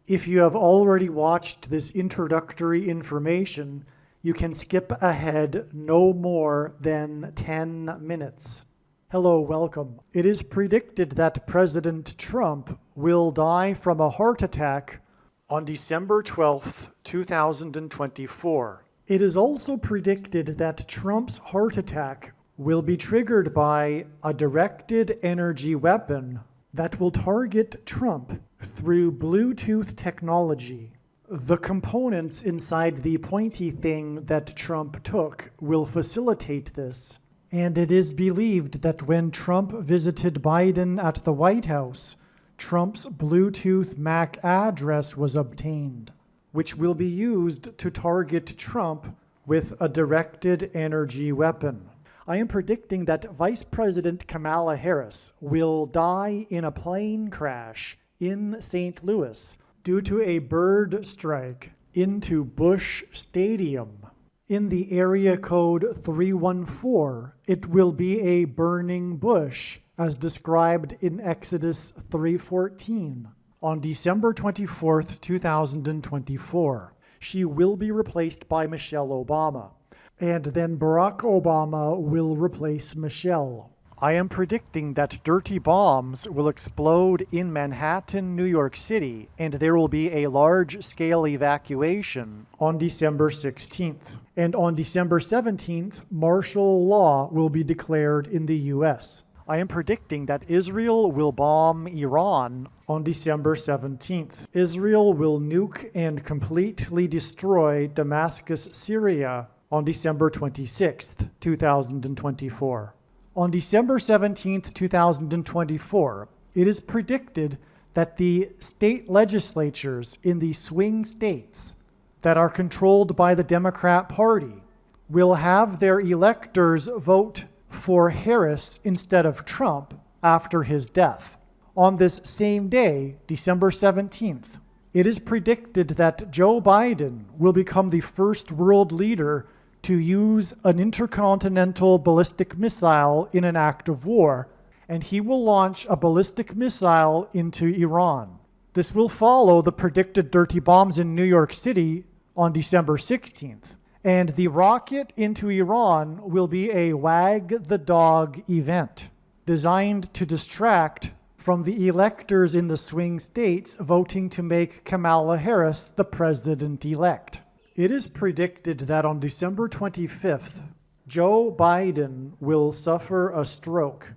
If you have already watched this introductory information, you can skip ahead no more than 10 minutes. Hello, welcome. It is predicted that President Trump will die from a heart attack on December 12th, 2024. It is also predicted that Trump's heart attack will be triggered by a directed energy weapon that will target Trump through Bluetooth technology. The components inside the pointy thing that Trump took will facilitate this, and it is believed that when Trump visited Biden at the White House, Trump's Bluetooth MAC address was obtained, which will be used to target Trump with a directed energy weapon. I am predicting that Vice President Kamala Harris will die in a plane crash in St. Louis due to a bird strike into Busch Stadium. In the area code 314, it will be a burning bush, as described in Exodus 3:14, on December 24th, 2024. She will be replaced by Michelle Obama, and then Barack Obama will replace Michelle. I am predicting that dirty bombs will explode in Manhattan, New York City, and there will be a large-scale evacuation on December 16th. And on December 17th, martial law will be declared in the U.S. I am predicting that Israel will bomb Iran on December 17th. Israel will nuke and completely destroy Damascus, Syria on December 26th, 2024. On December 17th, 2024, it is predicted that the state legislatures in the swing states that are controlled by the Democrat Party will have their electors vote for Harris instead of Trump after his death. On this same day, December 17th, it is predicted that Joe Biden will become the first world leader to use an intercontinental ballistic missile in an act of war, and he will launch a ballistic missile into Iran. This will follow the predicted dirty bombs in New York City on December 16th, and the rocket into Iran will be a wag the dog event designed to distract from the electors in the swing states voting to make Kamala Harris the president-elect. It is predicted that on December 25th, Joe Biden will suffer a stroke.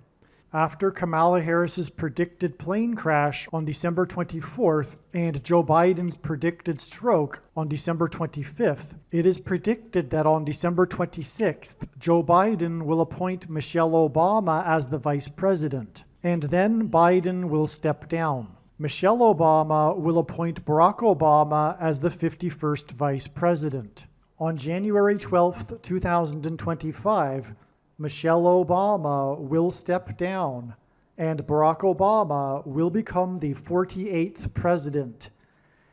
After Kamala Harris's predicted plane crash on December 24th and Joe Biden's predicted stroke on December 25th, it is predicted that on December 26th, Joe Biden will appoint Michelle Obama as the vice president, and then Biden will step down. Michelle Obama will appoint Barack Obama as the 51st vice president. On January 12th, 2025, Michelle Obama will step down, and Barack Obama will become the 48th president.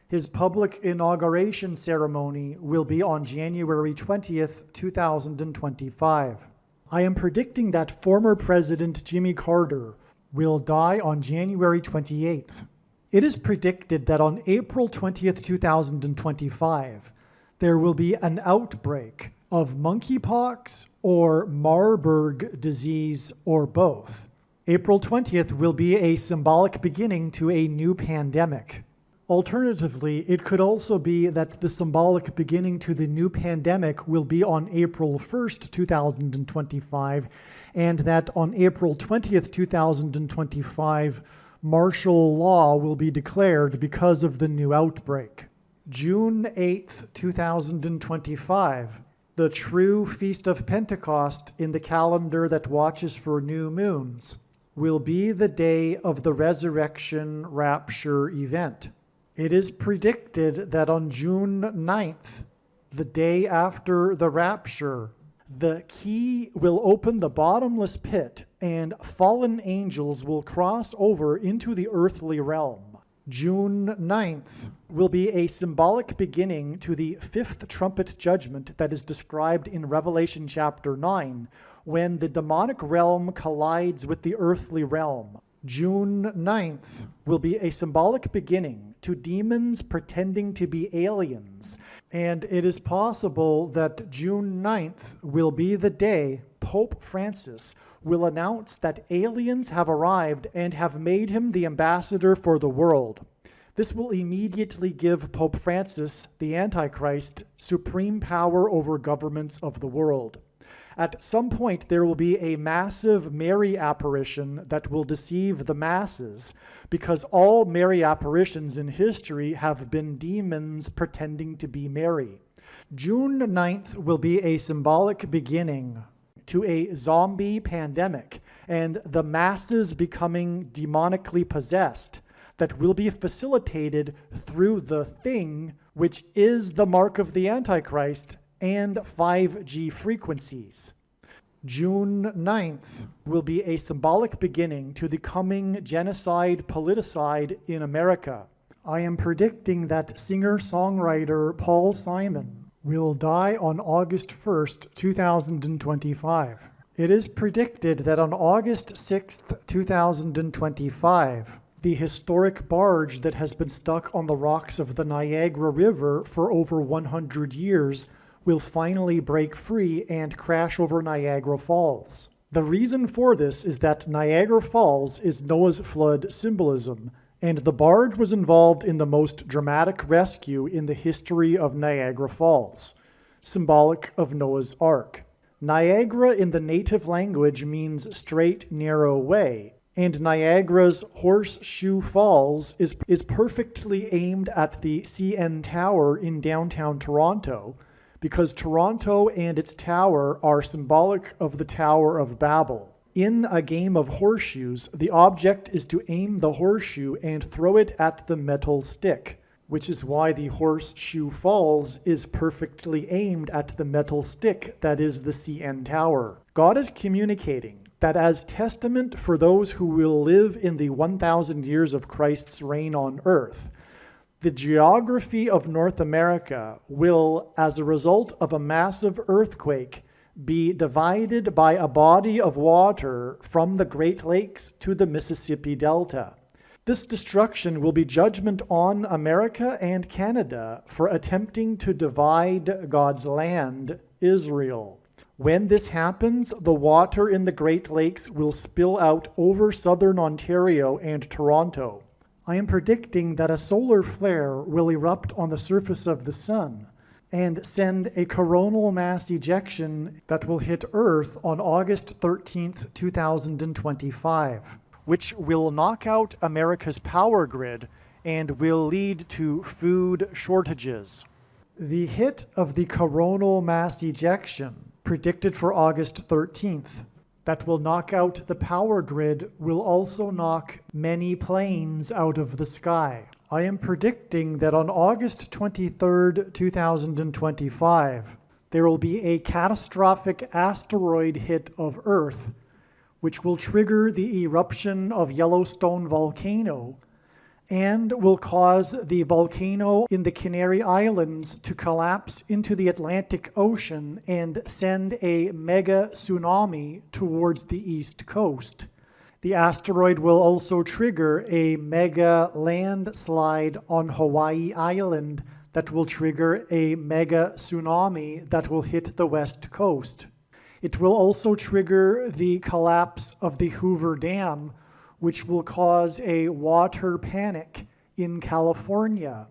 His public inauguration ceremony will be on January 20th, 2025. I am predicting that former President Jimmy Carter will die on January 28th. It is predicted that on April 20th, 2025, there will be an outbreak of monkeypox or Marburg disease or both. April 20th will be a symbolic beginning to a new pandemic. Alternatively, it could also be that the symbolic beginning to the new pandemic will be on April 1st, 2025, and that on April 20th, 2025, martial law will be declared because of the new outbreak. June 8th, 2025, the true Feast of Pentecost in the calendar that watches for new moons, will be the day of the resurrection rapture event. It is predicted that on June 9th, the day after the rapture, the key will open the bottomless pit and fallen angels will cross over into the earthly realm. June 9th will be a symbolic beginning to the fifth trumpet judgment that is described in Revelation chapter 9, when the demonic realm collides with the earthly realm. June 9th will be a symbolic beginning to demons pretending to be aliens, and it is possible that June 9th will be the day Pope Francis will announce that aliens have arrived and have made him the ambassador for the world. This will immediately give Pope Francis, the Antichrist, supreme power over governments of the world. At some point, there will be a massive Mary apparition that will deceive the masses, because all Mary apparitions in history have been demons pretending to be Mary. June 9th will be a symbolic beginning to a zombie pandemic and the masses becoming demonically possessed that will be facilitated through the thing, which is the mark of the Antichrist and 5G frequencies. June 9th will be a symbolic beginning to the coming genocide politicide in America. I am predicting that singer-songwriter Paul Simon will die on August 1st, 2025. It is predicted that on August 6th, 2025, the historic barge that has been stuck on the rocks of the Niagara River for over 100 years will finally break free and crash over Niagara Falls. The reason for this is that Niagara Falls is Noah's flood symbolism, and the barge was involved in the most dramatic rescue in the history of Niagara Falls, symbolic of Noah's Ark. Niagara in the native language means straight, narrow way, and Niagara's Horseshoe Falls is perfectly aimed at the CN Tower in downtown Toronto, because Toronto and its tower are symbolic of the Tower of Babel. In a game of horseshoes, the object is to aim the horseshoe and throw it at the metal stick, which is why the Horseshoe Falls is perfectly aimed at the metal stick that is the CN Tower. God is communicating that as testament for those who will live in the 1,000 years of Christ's reign on earth, the geography of North America will, as a result of a massive earthquake, be divided by a body of water from the Great Lakes to the Mississippi Delta. This destruction will be judgment on America and Canada for attempting to divide God's land, Israel. When this happens, the water in the Great Lakes will spill out over southern Ontario and Toronto. I am predicting that a solar flare will erupt on the surface of the sun and send a coronal mass ejection that will hit Earth on August 13th, 2025, which will knock out America's power grid and will lead to food shortages. The hit of the coronal mass ejection, predicted for August 13th, that will knock out the power grid will also knock many planes out of the sky. I am predicting that on August 23rd, 2025, there will be a catastrophic asteroid hit of Earth, which will trigger the eruption of Yellowstone volcano and will cause the volcano in the Canary Islands to collapse into the Atlantic Ocean and send a mega tsunami towards the east coast. The asteroid will also trigger a mega landslide on Hawaii Island that will trigger a mega tsunami that will hit the west coast. It will also trigger the collapse of the Hoover Dam, which will cause a water panic in California,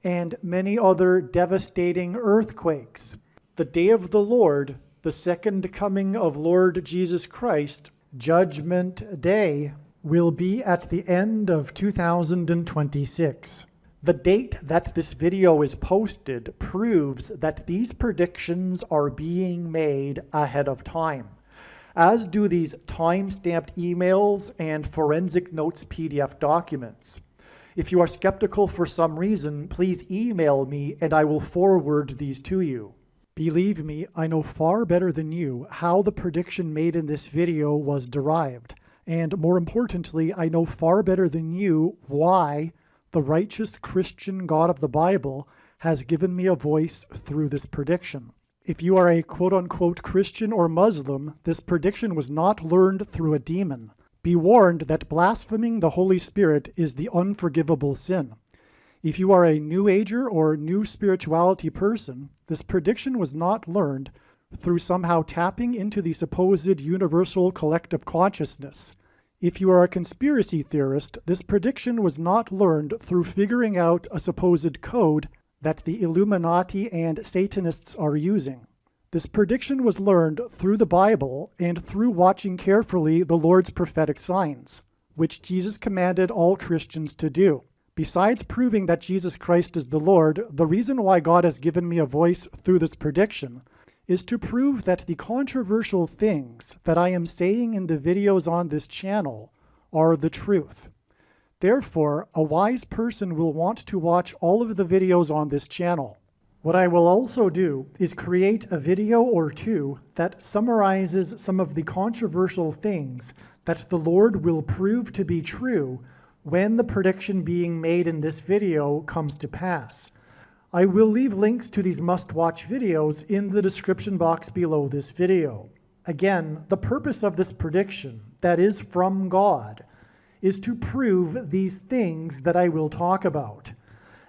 and many other devastating earthquakes. The day of the Lord, the second coming of Lord Jesus Christ, Judgment Day, will be at the end of 2026. The date that this video is posted proves that these predictions are being made ahead of time, as do these time-stamped emails and forensic notes PDF documents. If you are skeptical for some reason, please email me and I will forward these to you. Believe me, I know far better than you how the prediction made in this video was derived, and more importantly, I know far better than you why the righteous Christian God of the Bible has given me a voice through this prediction. If you are a quote-unquote Christian or Muslim, this prediction was not learned through a demon. Be warned that blaspheming the Holy Spirit is the unforgivable sin. If you are a New Ager or New Spirituality person, this prediction was not learned through somehow tapping into the supposed universal collective consciousness. If you are a conspiracy theorist, this prediction was not learned through figuring out a supposed code that the Illuminati and Satanists are using. This prediction was learned through the Bible and through watching carefully the Lord's prophetic signs, which Jesus commanded all Christians to do. Besides proving that Jesus Christ is the Lord, the reason why God has given me a voice through this prediction is to prove that the controversial things that I am saying in the videos on this channel are the truth. Therefore, a wise person will want to watch all of the videos on this channel. What I will also do is create a video or two that summarizes some of the controversial things that the Lord will prove to be true when the prediction being made in this video comes to pass. I will leave links to these must-watch videos in the description box below this video. Again, the purpose of this prediction, that is from God, is to prove these things that I will talk about.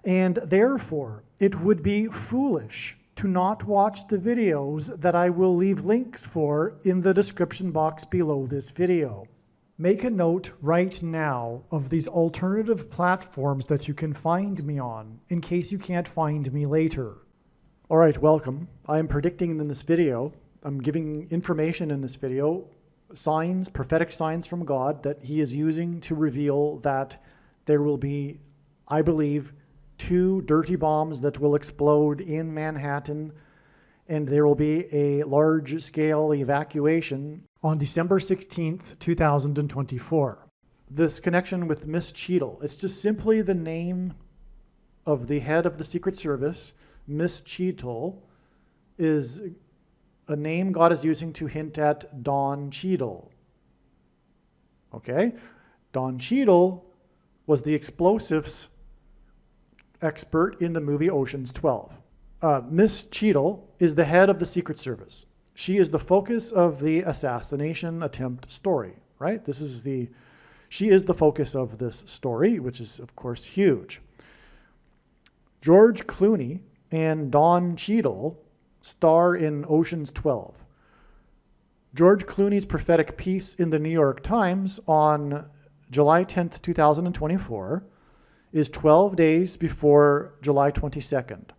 And therefore, it would be foolish to not watch the videos that I will leave links for in the description box below this video. Make a note right now of these alternative platforms that you can find me on in case you can't find me later. All right, welcome. I am predicting in this video, I'm giving information in this video, signs, prophetic signs from God that he is using to reveal that there will be, I believe, 2 dirty bombs that will explode in Manhattan, and there will be a large-scale evacuation on December 16th, 2024. This connection with Miss Cheadle, it's just simply the name of the head of the Secret Service. Miss Cheadle is a name God is using to hint at Don Cheadle. Okay? Don Cheadle was the explosives expert in the movie Ocean's 12. Miss Cheadle is the head of the Secret Service. She is the focus of the assassination attempt story, right? She is the focus of this story, which is, of course, huge. George Clooney and Don Cheadle star in Ocean's 12. George Clooney's prophetic piece in the New York Times on July 10th, 2024 is 12 days before July 22nd,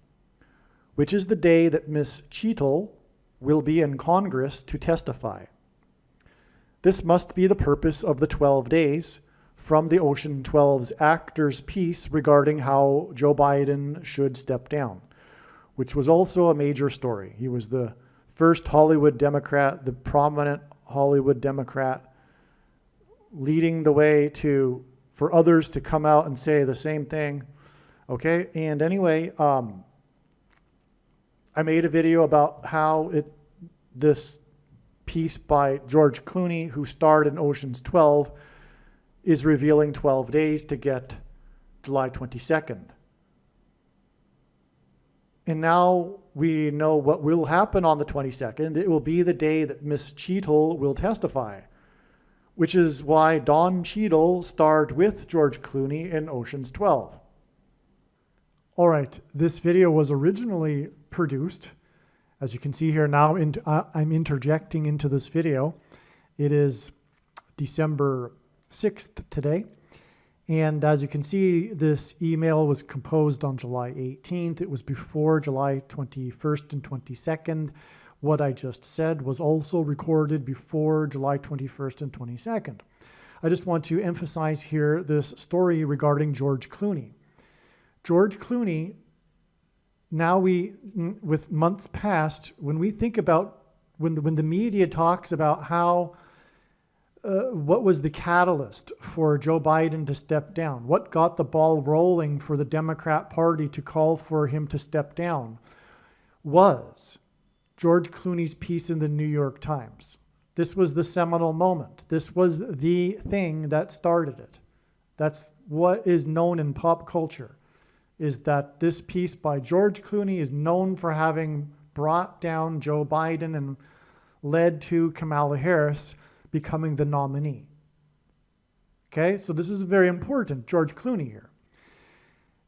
which is the day that Miss Cheadle will be in Congress to testify. This must be the purpose of the 12 days from the Ocean 12's actor's piece regarding how Joe Biden should step down, which was also a major story. He was the first Hollywood Democrat, the prominent Hollywood Democrat, leading the way for others to come out and say the same thing. Okay, and anyway, I made a video about how this piece by George Clooney, who starred in Ocean's 12, is revealing 12 days to get July 22nd. And now we know what will happen on the 22nd. It will be the day that Miss Cheadle will testify, which is why Don Cheadle starred with George Clooney in Ocean's 12. All right, this video was originally produced. As you can see here now, I'm interjecting into this video. It is December 6th today. And as you can see, this email was composed on July 18th. It was before July 21st and 22nd. What I just said was also recorded before July 21st and 22nd. I just want to emphasize here this story regarding George Clooney. George Clooney, now with months past, when we think about, when the media talks about how, what was the catalyst for Joe Biden to step down? What got the ball rolling for the Democrat Party to call for him to step down was George Clooney's piece in the New York Times. This was the seminal moment. This was the thing that started it. That's what is known in pop culture, is that this piece by George Clooney is known for having brought down Joe Biden and led to Kamala Harris becoming the nominee. Okay, so this is very important, George Clooney here.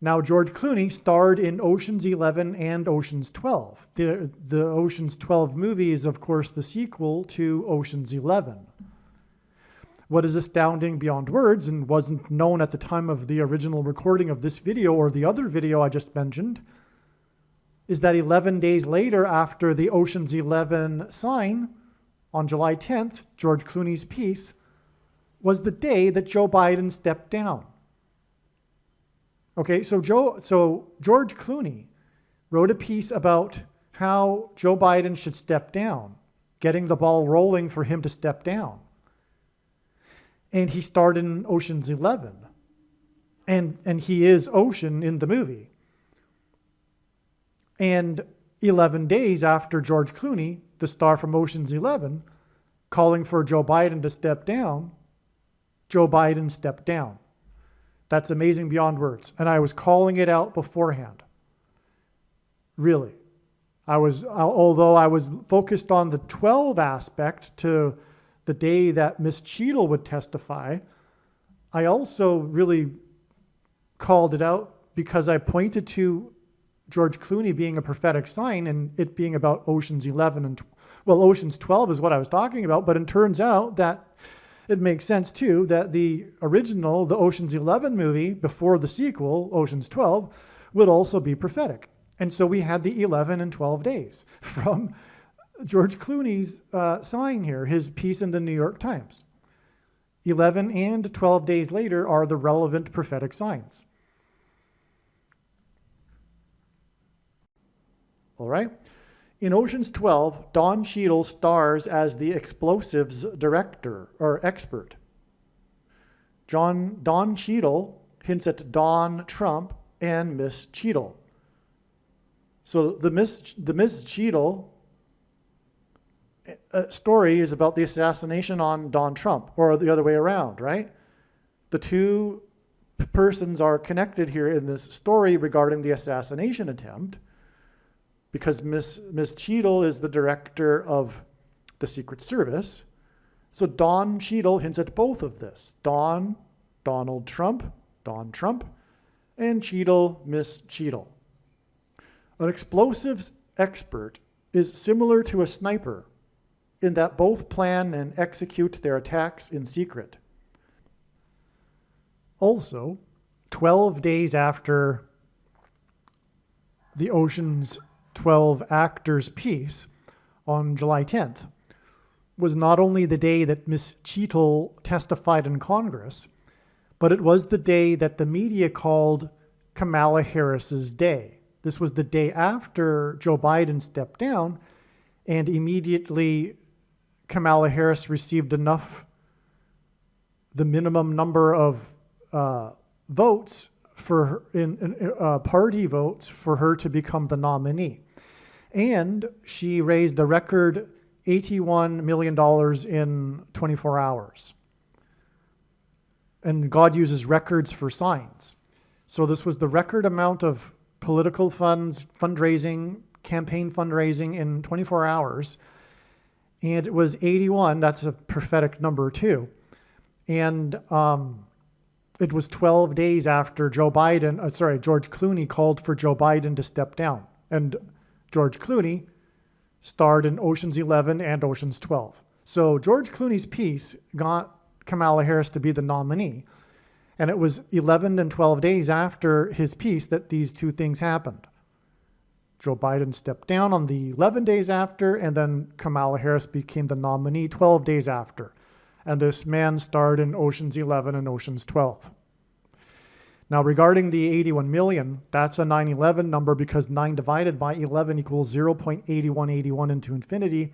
Now, George Clooney starred in Ocean's 11 and Ocean's 12. The Ocean's 12 movie is, of course, the sequel to Ocean's 11. What is astounding beyond words and wasn't known at the time of the original recording of this video or the other video I just mentioned is that 11 days later after the Ocean's 11 sign, on July 10th, George Clooney's piece, was the day that Joe Biden stepped down. Okay, so George Clooney wrote a piece about how Joe Biden should step down, getting the ball rolling for him to step down. And he starred in Ocean's 11. And he is Ocean in the movie. And 11 days after George Clooney, the star from Ocean's 11, calling for Joe Biden to step down, Joe Biden stepped down. That's amazing beyond words. And I was calling it out beforehand. Really. Although I was focused on the 12 aspect to the day that Miss Cheadle would testify, I also really called it out because I pointed to George Clooney being a prophetic sign and it being about Ocean's 11 and, Ocean's 12 is what I was talking about, but it turns out that it makes sense too that the original, the Ocean's 11 movie before the sequel, Ocean's 12, would also be prophetic. And so we had the 11 and 12 days from George Clooney's sign here, his piece in the New York Times. 11 and 12 days later are the relevant prophetic signs. All right. In Ocean's 12, Don Cheadle stars as the explosives director or expert. Don Cheadle hints at Don Trump and Miss Cheadle. So the Miss Cheadle story is about the assassination on Don Trump, or the other way around, right? The two persons are connected here in this story regarding the assassination attempt, because Miss Cheadle is the director of the Secret Service. So Don Cheadle hints at both of this. Don Trump, and Cheadle, Miss Cheadle. An explosives expert is similar to a sniper in that both plan and execute their attacks in secret. Also, 12 days after the Ocean's 12 actors' piece on July 10th was not only the day that Miss Cheadle testified in Congress, but it was the day that the media called Kamala Harris's day. This was the day after Joe Biden stepped down, and immediately Kamala Harris received enough, the minimum number of votes for party votes for her to become the nominee. And she raised a record $81 million in 24 hours. And God uses records for signs. So this was the record amount of political funds, fundraising, campaign fundraising in 24 hours. And it was 81. That's a prophetic number too. And it was 12 days after George Clooney called for Joe Biden to step down. And George Clooney starred in Ocean's 11 and Ocean's 12. So George Clooney's piece got Kamala Harris to be the nominee. And it was 11 and 12 days after his piece that these two things happened. Joe Biden stepped down on the 11 days after, and then Kamala Harris became the nominee 12 days after. And this man starred in Ocean's 11 and Ocean's 12. Now, regarding the 81 million, that's a 9/11 number because 9 divided by 11 equals 0.8181 into infinity.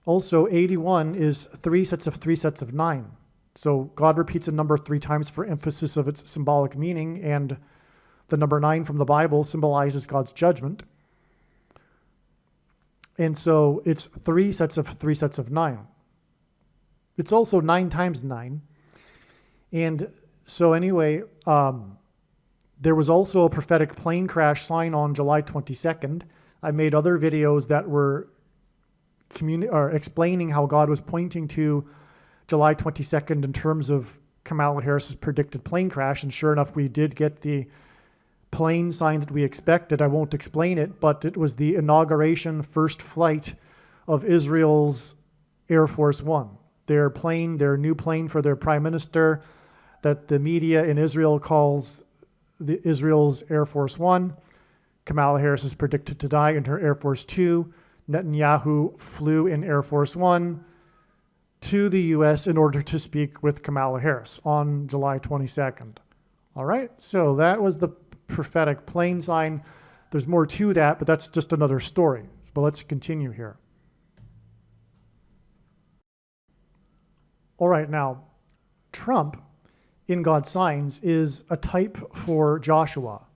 Also, 81 is 3 sets of 9. So God repeats a number 3 times for emphasis of its symbolic meaning, and the number 9 from the Bible symbolizes God's judgment. And so it's 3 sets of 9. It's also 9 times 9. And so anyway, there was also a prophetic plane crash sign on July 22nd. I made other videos that were explaining how God was pointing to July 22nd in terms of Kamala Harris's predicted plane crash, and sure enough, we did get the plane sign that we expected. I won't explain it, but it was the inauguration first flight of Israel's Air Force One. Their plane, their new plane for their prime minister, that the media in Israel calls Israel's Air Force One. Kamala Harris is predicted to die in her Air Force Two. Netanyahu flew in Air Force One to the U.S. in order to speak with Kamala Harris on July 22nd. All right, so that was the prophetic plane sign. There's more to that, but that's just another story. But let's continue here. All right, now, Trump, in God's signs, is a type for Joshua.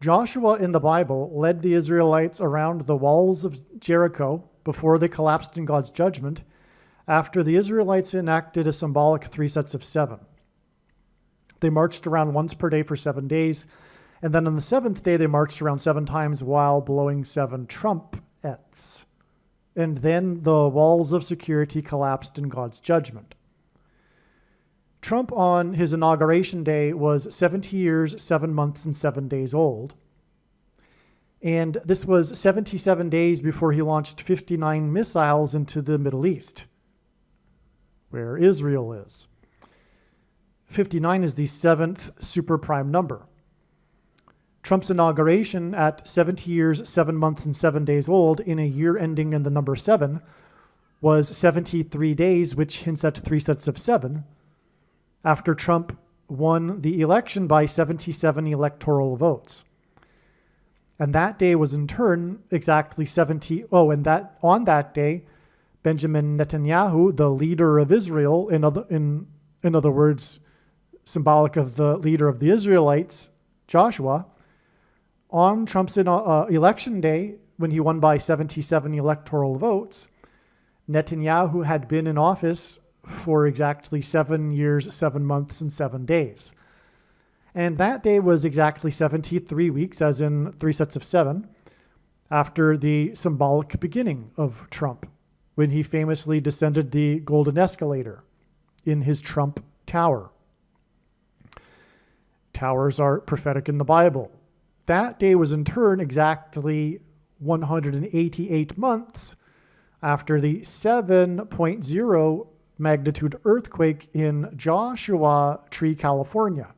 Joshua in the Bible led the Israelites around the walls of Jericho before they collapsed in God's judgment, after the Israelites enacted a symbolic 3 sets of 7. They marched around once per day for 7 days, and then on the 7th day they marched around 7 times while blowing 7 trumpets. And then the walls of security collapsed in God's judgment. Trump on his inauguration day was 70 years, 7 months, and 7 days old. And this was 77 days before he launched 59 missiles into the Middle East, where Israel is. 59 is the 7th super prime number. Trump's inauguration at 70 years, 7 months, and 7 days old in a year ending in the number 7 was 73 days, which hints at 3 sets of 7, after Trump won the election by 77 electoral votes. And that day was in turn exactly 70. On that day, Benjamin Netanyahu, the leader of Israel, in other words, symbolic of the leader of the Israelites, Joshua, on Trump's election day, when he won by 77 electoral votes, Netanyahu had been in office for exactly 7 years, 7 months, and 7 days. And that day was exactly 73 weeks, as in 3 sets of 7, after the symbolic beginning of Trump, when he famously descended the golden escalator in his Trump Tower. Towers are prophetic in the Bible. That day was in turn exactly 188 months after the 7.0 magnitude earthquake in Joshua Tree, California.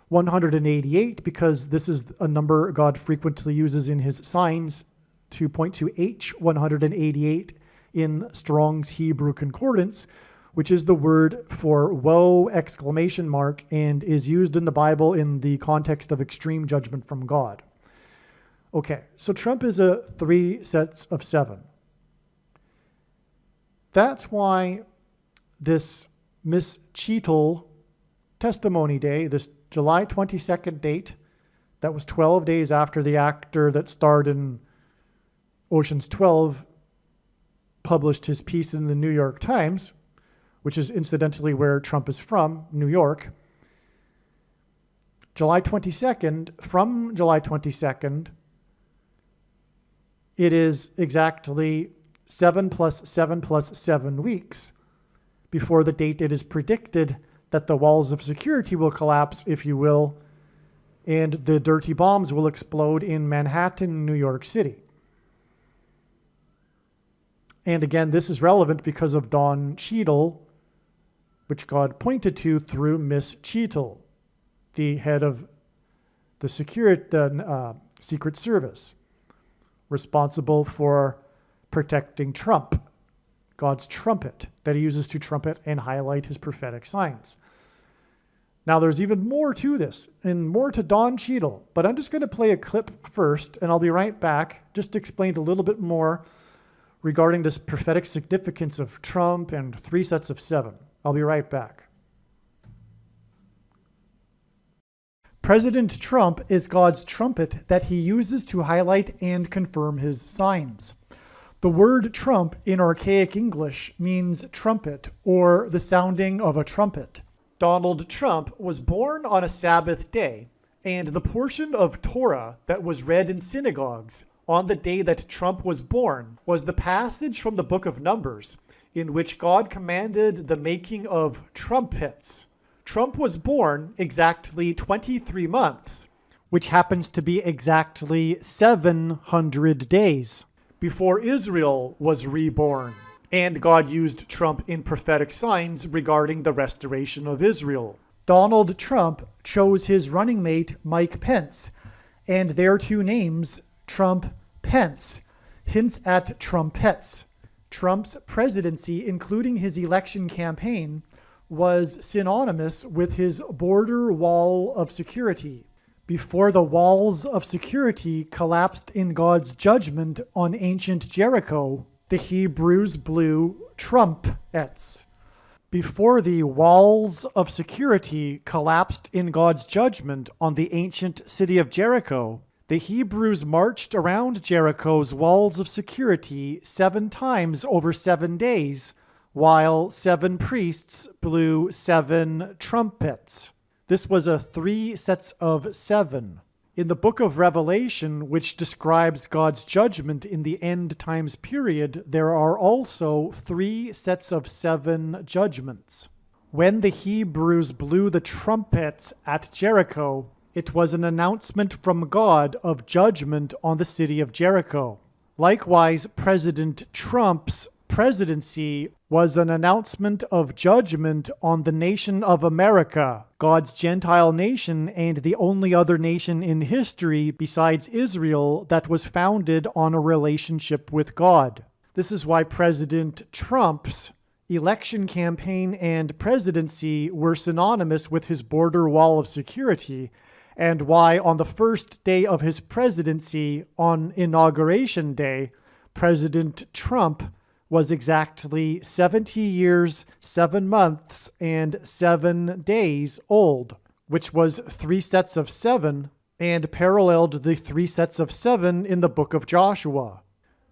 188 because this is a number God frequently uses in his signs to point to H 188 in Strong's Hebrew Concordance, which is the word for woe exclamation mark and is used in the Bible in the context of extreme judgment from God. Okay, so Trump is a 3 sets of 7. That's why this Miss Cheetle testimony day, this July 22nd date, that was 12 days after the actor that starred in Ocean's 12 published his piece in the New York Times, which is incidentally where Trump is from, New York. July 22nd, from July 22nd, it is exactly 7 plus 7 plus 7 weeks before the date it is predicted that the walls of security will collapse, if you will, and the dirty bombs will explode in Manhattan, New York City. And again, this is relevant because of Don Cheadle, which God pointed to through Miss Cheetle, the head of the Secret Service, responsible for protecting Trump, God's trumpet that he uses to trumpet and highlight his prophetic signs. Now, there's even more to this and more to Don Cheadle, but I'm just going to play a clip first, and I'll be right back, just to explain a little bit more regarding this prophetic significance of Trump and 3 sets of 7. I'll be right back. President Trump is God's trumpet that he uses to highlight and confirm his signs. The word Trump in archaic English means trumpet or the sounding of a trumpet. Donald Trump was born on a Sabbath day, and the portion of Torah that was read in synagogues on the day that Trump was born was the passage from the book of Numbers, in which God commanded the making of trumpets. Trump was born exactly 23 months, which happens to be exactly 700 days before Israel was reborn. And God used Trump in prophetic signs regarding the restoration of Israel. Donald Trump chose his running mate, Mike Pence, and their two names, Trump-Pence, hints at trumpets. Trump's presidency, including his election campaign, was synonymous with his border wall of security. Before the walls of security collapsed in God's judgment on ancient Jericho, the Hebrews blew trumpets. Before the walls of security collapsed in God's judgment on the ancient city of Jericho, the Hebrews marched around Jericho's walls of security 7 times over 7 days, while 7 priests blew 7 trumpets. This was a 3 sets of 7. In the book of Revelation, which describes God's judgment in the end times period, there are also 3 sets of 7 judgments. When the Hebrews blew the trumpets at Jericho, it was an announcement from God of judgment on the city of Jericho. Likewise, President Trump's presidency was an announcement of judgment on the nation of America, God's Gentile nation and the only other nation in history besides Israel that was founded on a relationship with God. This is why President Trump's election campaign and presidency were synonymous with his border wall of security, and why on the first day of his presidency, on Inauguration Day, President Trump was exactly 70 years, 7 months, and 7 days old, which was 3 sets of 7 and paralleled the 3 sets of 7 in the book of Joshua.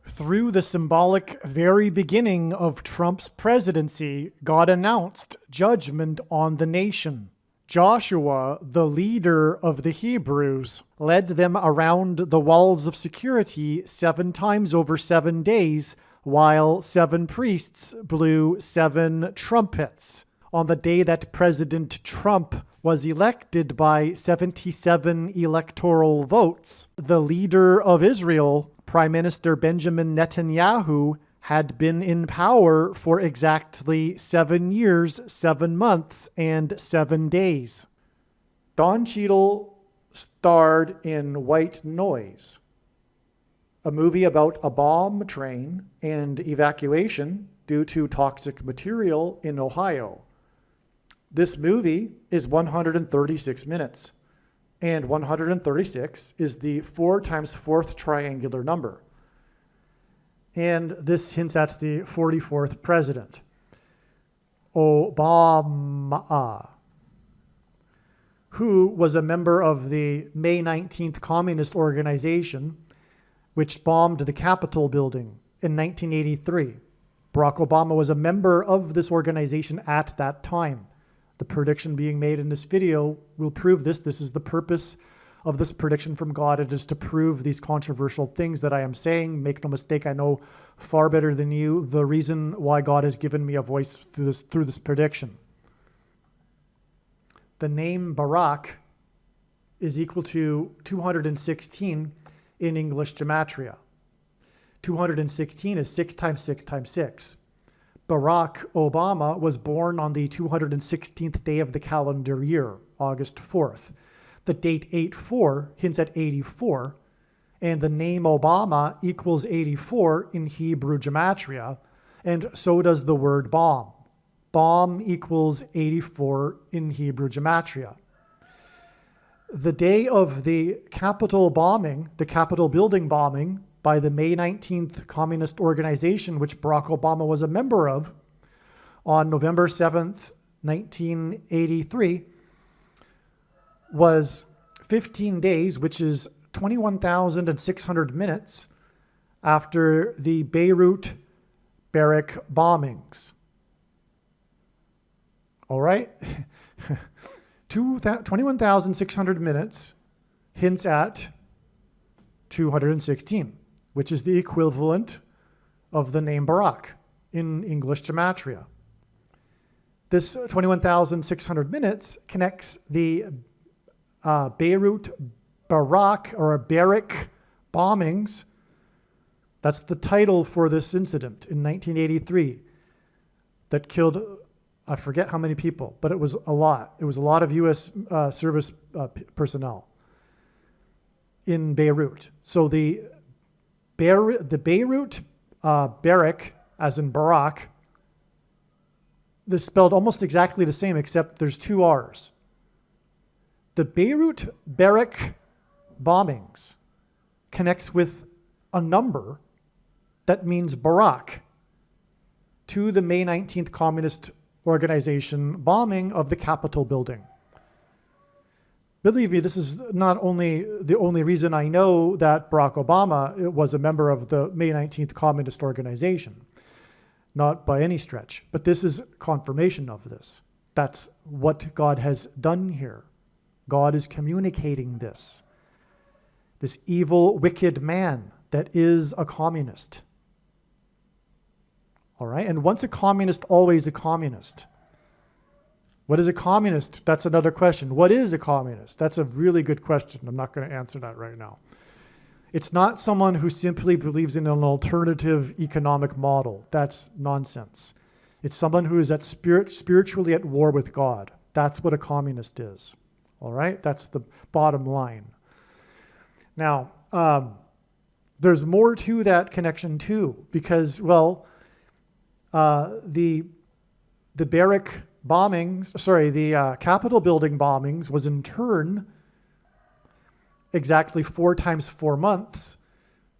Through the symbolic very beginning of Trump's presidency, God announced judgment on the nation. Joshua, the leader of the Hebrews, led them around the walls of security 7 times over 7 days, while 7 priests blew 7 trumpets. On the day that President Trump was elected by 77 electoral votes, the leader of Israel, Prime Minister Benjamin Netanyahu, had been in power for exactly 7 years, 7 months, and 7 days. Don Cheadle starred in White Noise, a movie about a bomb train and evacuation due to toxic material in Ohio. This movie is 136 minutes, and 136 is the 4 times 4th triangular number. And this hints at the 44th president, Obama, who was a member of the May 19th Communist Organization, which bombed the Capitol building in 1983. Barack Obama was a member of this organization at that time. The prediction being made in this video will prove this. This is the purpose of this prediction from God. It is to prove these controversial things that I am saying. Make no mistake, I know far better than you the reason why God has given me a voice through this prediction. The name Barack is equal to 216 in English gematria. 216 is 6 times 6 times 6. Barack Obama was born on the 216th day of the calendar year, August 4th. The date 84 hints at 84, and the name Obama equals 84 in Hebrew gematria, and so does the word bomb. Bomb equals 84 in Hebrew gematria. The day of the Capitol bombing, the Capitol building bombing by the May 19th Communist Organization, which Barack Obama was a member of, on November 7th, 1983, was 15 days, which is 21,600 minutes after the Beirut barrack bombings. All right? 21,600 minutes hints at 216, which is the equivalent of the name Barack. in English gematria. This 21,600 minutes connects the Beirut Barak or Barak bombings. That's the title for this incident in 1983 that killed, I forget how many people, but it was a lot. It was a lot of U.S. service personnel in Beirut. So the Beirut Barak, as in Barak, they're spelled almost exactly the same, except there's two R's. The Beirut Barak bombings connects with a number that means Barak to the May 19th Communist Organization bombing of the Capitol building. Believe me, this is not only the only reason I know that Barack Obama was a member of the May 19th Communist Organization. Not by any stretch, but this is confirmation of this. That's what God has done here. God is communicating this. This evil, wicked man that is a communist. All right, and once a communist, always a communist. What is a communist? That's another question. What is a communist? That's a really good question. I'm not going to answer that right now. It's not someone who simply believes in an alternative economic model. That's nonsense. It's someone who is spiritually at war with God. That's what a communist is. All right? That's the bottom line. Now, there's more to that connection too, because, well, the Barak bombings, the Capitol building bombings was in turn exactly 4 times 4 months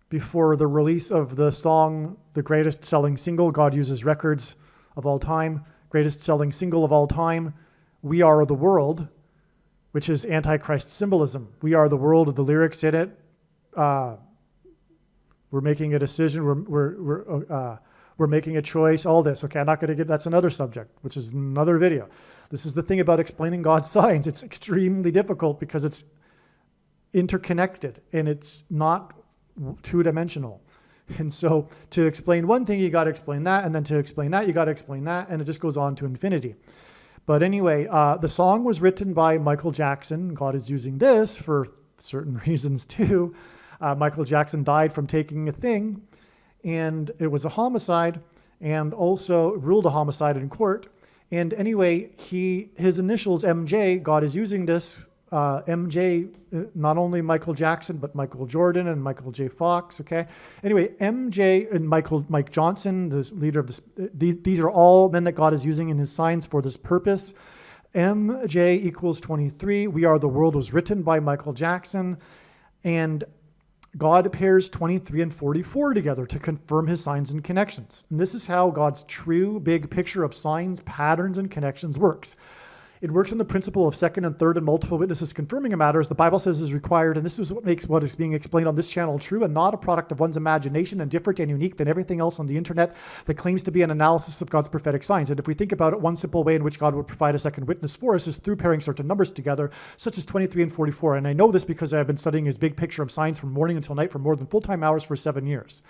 before the release of the song, the greatest selling single, God Uses Records of all time, greatest selling single of all time, We Are the World, which is Antichrist symbolism. We are the world, the lyrics in it. We're making a decision. We're making a choice. All this. Okay, I'm not going to get. That's another subject, which is another video. This is the thing about explaining God's signs. It's extremely difficult because it's interconnected and it's not two-dimensional. And so to explain one thing, you got to explain that, and then to explain that, you got to explain that, and it just goes on to infinity. But anyway, the song was written by Michael Jackson. God is using this for certain reasons too. Michael Jackson died from taking a thing, and it was a homicide, and also ruled a homicide in court. And anyway, his initials, MJ, God is using this, MJ, not only Michael Jackson, but Michael Jordan and Michael J. Fox, okay? Anyway, MJ and Mike Johnson, the leader of this, these are all men that God is using in his signs for this purpose. MJ equals 23. We Are the World was written by Michael Jackson, and God pairs 23 and 44 together to confirm his signs and connections. And this is how God's true big picture of signs, patterns, and connections works. It works on the principle of second and third and multiple witnesses confirming a matter, as the Bible says is required, and this is what makes what is being explained on this channel true and not a product of one's imagination and different and unique than everything else on the internet that claims to be an analysis of God's prophetic signs. And if we think about it, one simple way in which God would provide a second witness for us is through pairing certain numbers together, such as 23 and 44. And I know this because I've been studying his big picture of signs from morning until night for more than full-time hours for 7 years.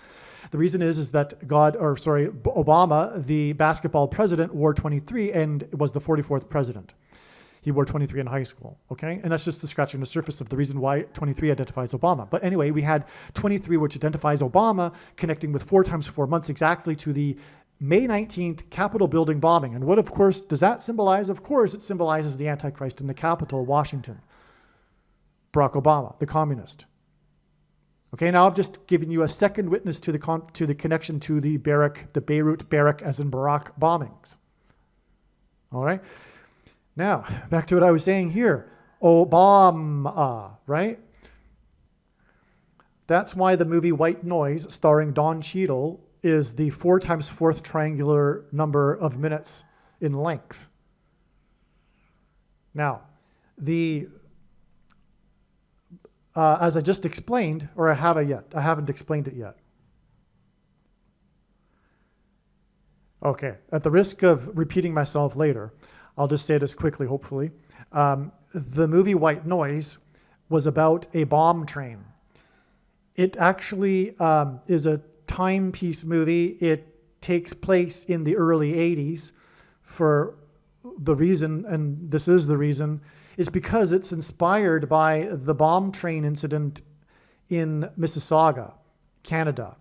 The reason is that Obama, the basketball president, wore 23 and was the 44th president. He wore 23 in high school, okay? And that's just the scratching the surface of the reason why 23 identifies Obama. But anyway, we had 23, which identifies Obama, connecting with 4 times 4 months exactly to the May 19th Capitol building bombing. And what, of course, does that symbolize? Of course, it symbolizes the Antichrist in the Capitol, Washington. Barack Obama, the communist. Okay, now I've just given you a second witness to the connection to the Beirut Barak, as in Barak bombings. All right? Now, back to what I was saying here. Obama, right? That's why the movie White Noise, starring Don Cheadle, is the 4 times 4th triangular number of minutes in length. Now, as I just explained, or I haven't explained it yet. Okay, at the risk of repeating myself later, I'll just say this quickly, hopefully. The movie White Noise was about a bomb train. It actually is a timepiece movie. It takes place in the early 80s for the reason, and this is the reason, is because it's inspired by the bomb train incident in Mississauga, Canada,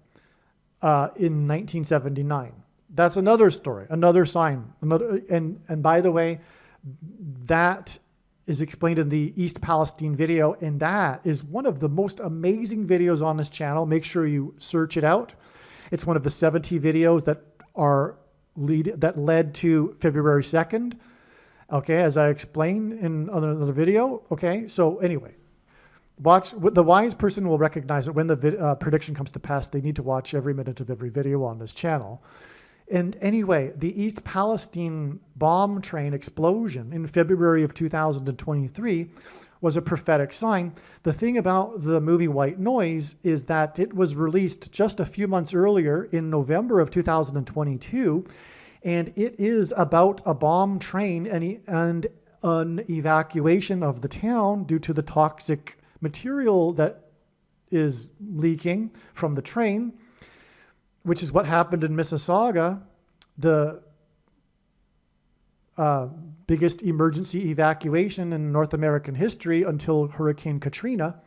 in 1979. That's another story, another sign. And by the way, that is explained in the East Palestine video, and that is one of the most amazing videos on this channel. Make sure you search it out. It's one of the 70 videos that led to February 2nd. Okay, as I explained in another video. Okay, so anyway, watch. The wise person will recognize that when the prediction comes to pass, they need to watch every minute of every video on this channel. And anyway, the East Palestine bomb train explosion in February of 2023 was a prophetic sign. The thing about the movie White Noise is that it was released just a few months earlier in November of 2022, and it is about a bomb train and an evacuation of the town due to the toxic material that is leaking from the train, which is what happened in Mississauga, the biggest emergency evacuation in North American history until Hurricane Katrina.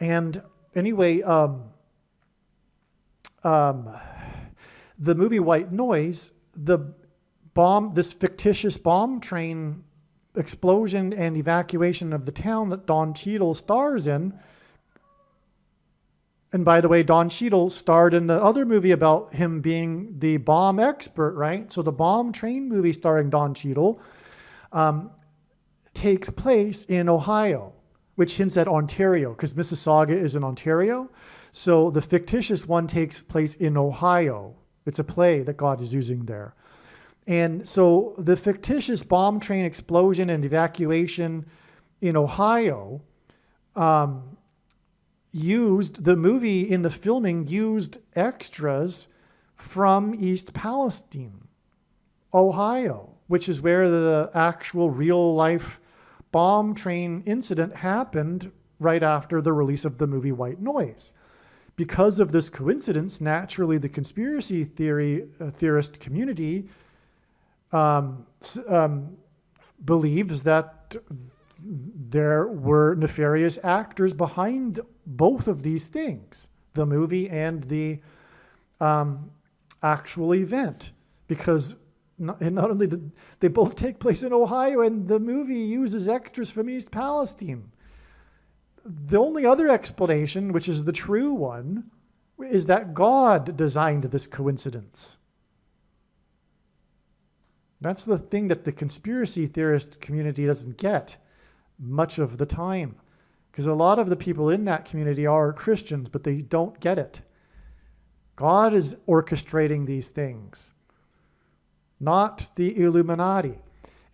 And anyway, the movie White Noise, this fictitious bomb train explosion and evacuation of the town that Don Cheadle stars in. And by the way, Don Cheadle starred in the other movie about him being the bomb expert, right? So the bomb train movie starring Don Cheadle takes place in Ohio, which hints at Ontario, because Mississauga is in Ontario. So the fictitious one takes place in Ohio. It's a play that God is using there. And so the fictitious bomb train explosion and evacuation in Ohio the movie in the filming used extras from East Palestine, Ohio, which is where the actual real life bomb train incident happened right after the release of the movie White Noise. Because of this coincidence, naturally the conspiracy theorist community believes that there were nefarious actors behind both of these things, the movie and the actual event, because not only did they both take place in Ohio, and the movie uses extras from East Palestine. The only other explanation, which is the true one, is that God designed this coincidence. That's the thing that the conspiracy theorist community doesn't get much of the time, because a lot of the people in that community are Christians, but they don't get it. God is orchestrating these things, not the Illuminati.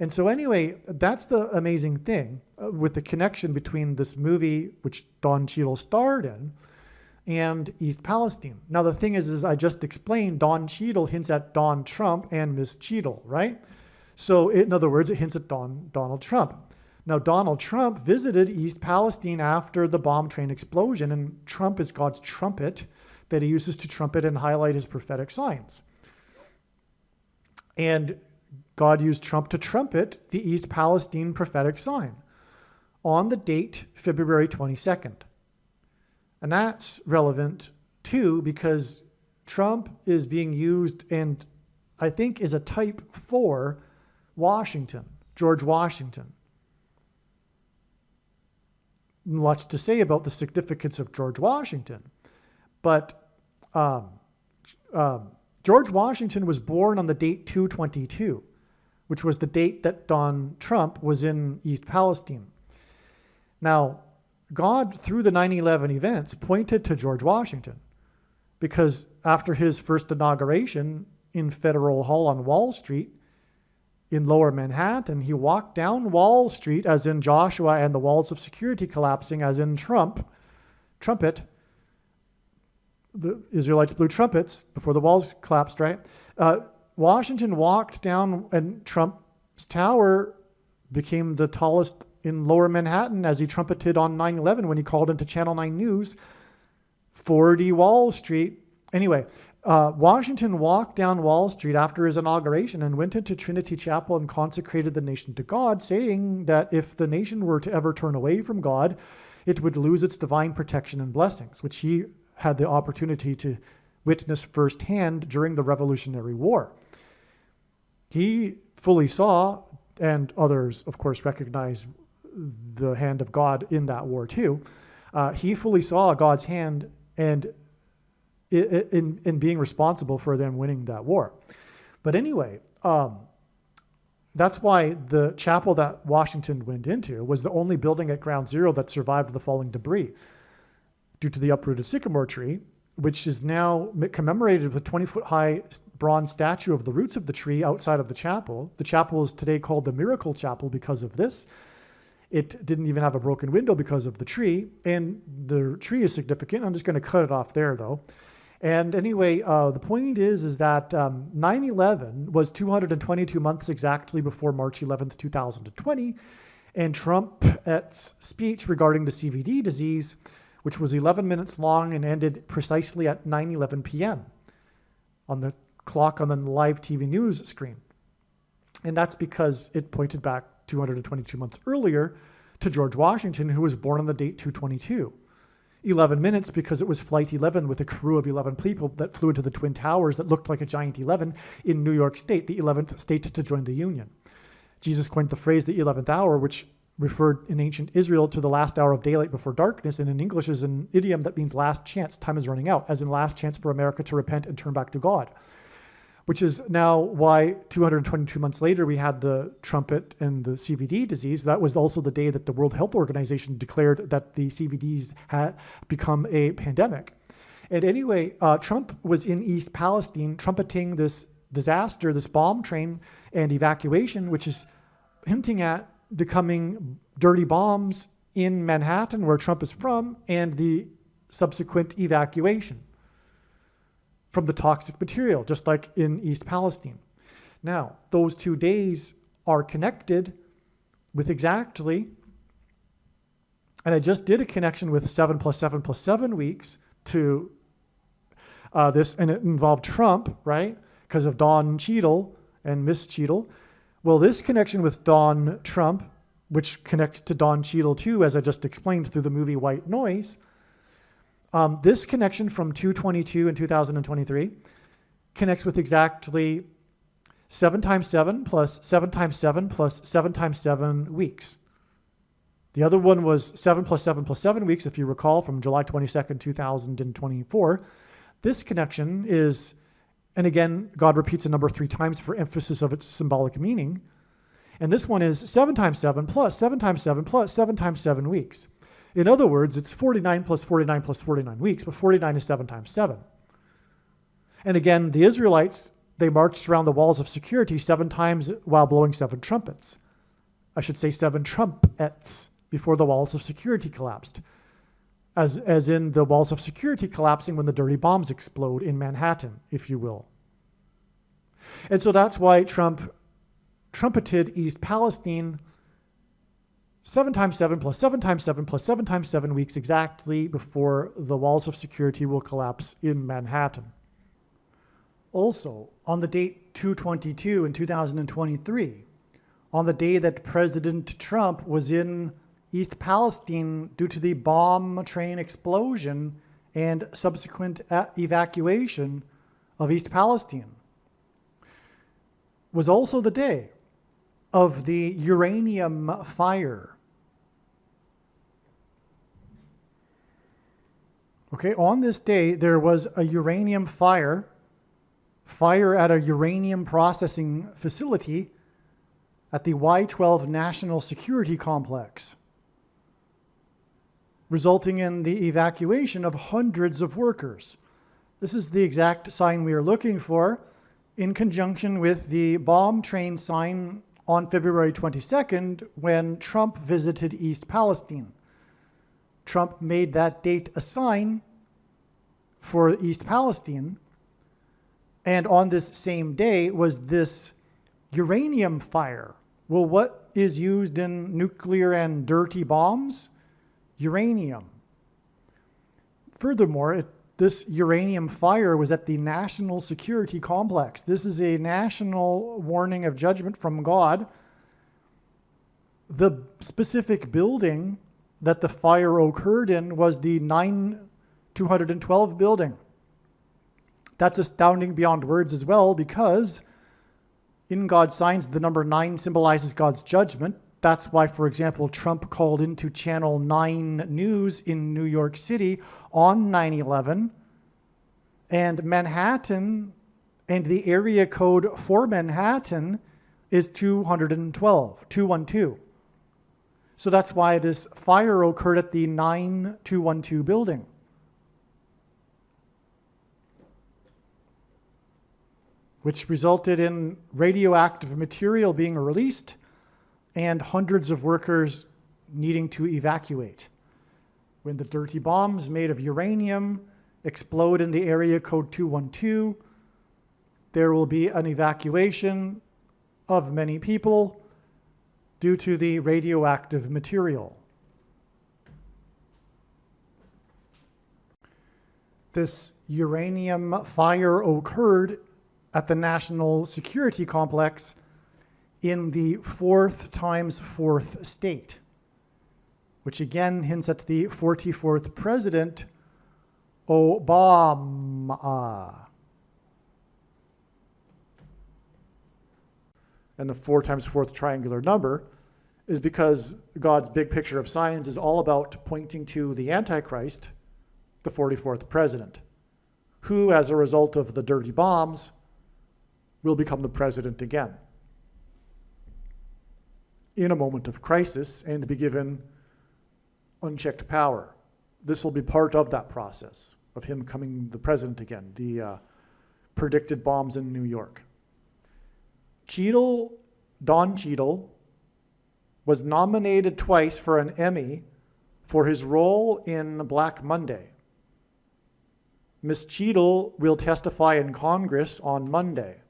And so anyway, that's the amazing thing with the connection between this movie, which Don Cheadle starred in, and East Palestine. Now, the thing is I just explained, Don Cheadle hints at Don Trump and Miss Cheadle, right? So in other words, it hints at Donald Trump. Now, Donald Trump visited East Palestine after the bomb train explosion, and Trump is God's trumpet that he uses to trumpet and highlight his prophetic signs. And God used Trump to trumpet the East Palestine prophetic sign on the date February 22nd. And that's relevant too, because Trump is being used and I think is a type for Washington, George Washington. Lots to say about the significance of George Washington. But George Washington was born on the date 2/22, which was the date that Don Trump was in East Palestine. Now, God, through the 9/11 events, pointed to George Washington, because after his first inauguration in Federal Hall on Wall Street in Lower Manhattan, he walked down Wall Street, as in Joshua and the walls of security collapsing, as in trumpet. The Israelites blew trumpets before the walls collapsed, right? Washington walked down, and Trump's tower became the tallest in Lower Manhattan as he trumpeted on 9/11 when he called into Channel 9 News, 40 Wall Street. Anyway, Washington walked down Wall Street after his inauguration and went into Trinity Chapel and consecrated the nation to God, saying that if the nation were to ever turn away from God, it would lose its divine protection and blessings, which he had the opportunity to witness firsthand during the Revolutionary War. He fully saw, and others, of course, recognize the hand of God in that war too. He fully saw God's hand and in being responsible for them winning that war. But anyway, that's why the chapel that Washington went into was the only building at Ground Zero that survived the falling debris due to the uprooted sycamore tree, which is now commemorated with a 20-foot-high bronze statue of the roots of the tree outside of the chapel. The chapel is today called the Miracle Chapel because of this. It didn't even have a broken window because of the tree, and the tree is significant. I'm just going to cut it off there, though. And anyway, the point is that 9/11 was 222 months exactly before March 11th, 2020, and Trump's speech regarding the CVD disease, which was 11 minutes long and ended precisely at 9:11 p.m. on the clock on the live TV news screen. And that's because it pointed back 222 months earlier to George Washington, who was born on the date 222. 11 minutes because it was Flight 11 with a crew of 11 people that flew into the Twin Towers that looked like a giant 11 in New York State, the 11th state to join the Union. Jesus coined the phrase the 11th hour, which referred in ancient Israel to the last hour of daylight before darkness, and in English is an idiom that means last chance, time is running out, as in last chance for America to repent and turn back to God, which is now why 222 months later we had the trumpet and the CVD disease. That was also the day that the World Health Organization declared that the CVDs had become a pandemic. And anyway, Trump was in East Palestine trumpeting this disaster, this bomb train and evacuation, which is hinting at the coming dirty bombs in Manhattan, where Trump is from, and the subsequent evacuation from the toxic material, just like in East Palestine. Now, those 2 days are connected with exactly, and I just did a connection with 7 + 7 + 7 weeks to this, and it involved Trump, right? Because of Don Cheadle and Miss Cheadle. Well, this connection with Don Trump, which connects to Don Cheadle too, as I just explained through the movie White Noise, this connection from 222 in 2023 connects with exactly 7 × 7 + 7 × 7 + 7 × 7 weeks. The other one was 7 + 7 + 7 weeks, if you recall, from July 22nd, 2024. This connection is, and again, God repeats a number 3 times for emphasis of its symbolic meaning. And this one is 7 × 7 + 7 × 7 + 7 × 7 weeks. In other words, it's 49 + 49 + 49 weeks, but 49 is 7 × 7. And again, the Israelites, they marched around the walls of security 7 times while blowing 7 trumpets. I should say 7 trumpets before the walls of security collapsed. As in the walls of security collapsing when the dirty bombs explode in Manhattan, if you will. And so that's why Trump trumpeted East Palestine 7 × 7 + 7 × 7 + 7 × 7 weeks exactly before the walls of security will collapse in Manhattan. Also, on the date 222 in 2023, on the day that President Trump was in East Palestine due to the bomb train explosion and subsequent evacuation of East Palestine, was also the day of the uranium fire. Okay, on this day, there was a uranium fire at a uranium processing facility at the Y-12 National Security Complex, resulting in the evacuation of hundreds of workers. This is the exact sign we are looking for, in conjunction with the bomb train sign on February 22nd when Trump visited East Palestine. Trump made that date a sign for East Palestine, and on this same day was this uranium fire. Well, what is used in nuclear and dirty bombs? Uranium. Furthermore, this uranium fire was at the National Security Complex. This is a national warning of judgment from God. The specific building that the fire occurred in was the 9212 building. That's astounding beyond words as well, because in God's signs, the number 9 symbolizes God's judgment. That's why, for example, Trump called into Channel 9 News in New York City on 9/11, and Manhattan and the area code for Manhattan is 212. So that's why this fire occurred at the 9212 building. Which resulted in radioactive material being released and hundreds of workers needing to evacuate. When the dirty bombs made of uranium explode in the area code 212, there will be an evacuation of many people due to the radioactive material. This uranium fire occurred at the National Security Complex in the 4th times 4th state, which again hints at the 44th president, Obama. And the 4 times 4th triangular number is because God's big picture of signs is all about pointing to the Antichrist, the 44th president, who, as a result of the dirty bombs, will become the president again in a moment of crisis and be given unchecked power. This will be part of that process of him becoming the president again, the predicted bombs in New York. Don Cheadle, was nominated twice for an Emmy for his role in Black Monday. Ms. Cheadle will testify in Congress on Monday.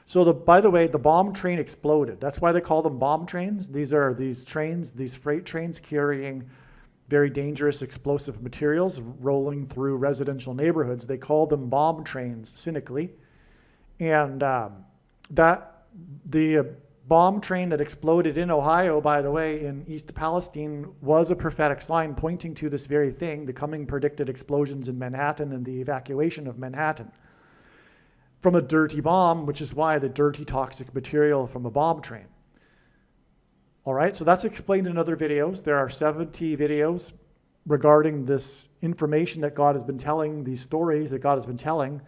So, by the way, the bomb train exploded. That's why they call them bomb trains. These are these freight trains carrying very dangerous explosive materials rolling through residential neighborhoods. They call them bomb trains, cynically. And the bomb train that exploded in Ohio, by the way, in East Palestine, was a prophetic sign pointing to this very thing, the coming predicted explosions in Manhattan and the evacuation of Manhattan from a dirty bomb, which is why the dirty toxic material from a bomb train. All right, so that's explained in other videos. There are 70 videos regarding this information that God has been telling, these stories that God has been telling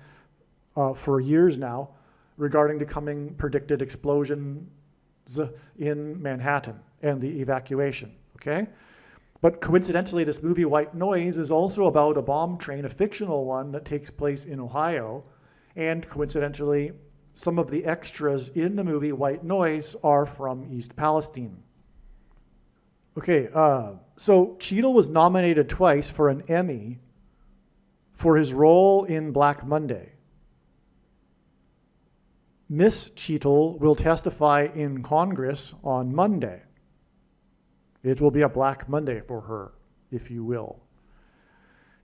for years now regarding the coming predicted explosions in Manhattan and the evacuation, okay? But coincidentally, this movie White Noise is also about a bomb train, a fictional one that takes place in Ohio. And coincidentally, some of the extras in the movie White Noise are from East Palestine. Okay, so Cheadle was nominated twice for an Emmy for his role in Black Monday. Miss Cheadle will testify in Congress on Monday. It will be a Black Monday for her, if you will.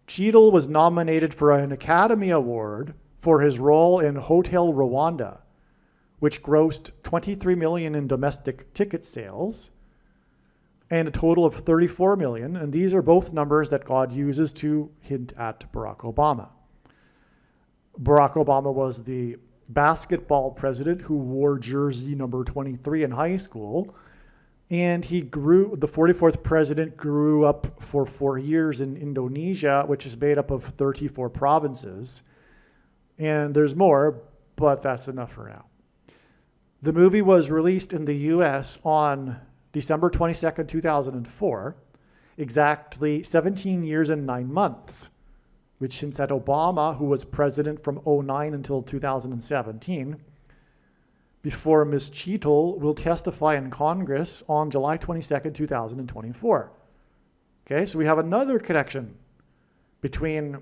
Cheadle was nominated for an Academy Award for his role in Hotel Rwanda, which grossed $23 million in domestic ticket sales and a total of $34 million. And these are both numbers that God uses to hint at Barack Obama. Barack Obama was the basketball president who wore jersey number 23 in high school. And the 44th president grew up for 4 years in Indonesia, which is made up of 34 provinces. And there's more, but that's enough for now. The movie was released in the US on December 22nd, 2004, exactly 17 years and 9 months, which hints at Obama, who was president from 2009 until 2017, before Ms. Cheadle will testify in Congress on July 22nd, 2024. Okay, so we have another connection between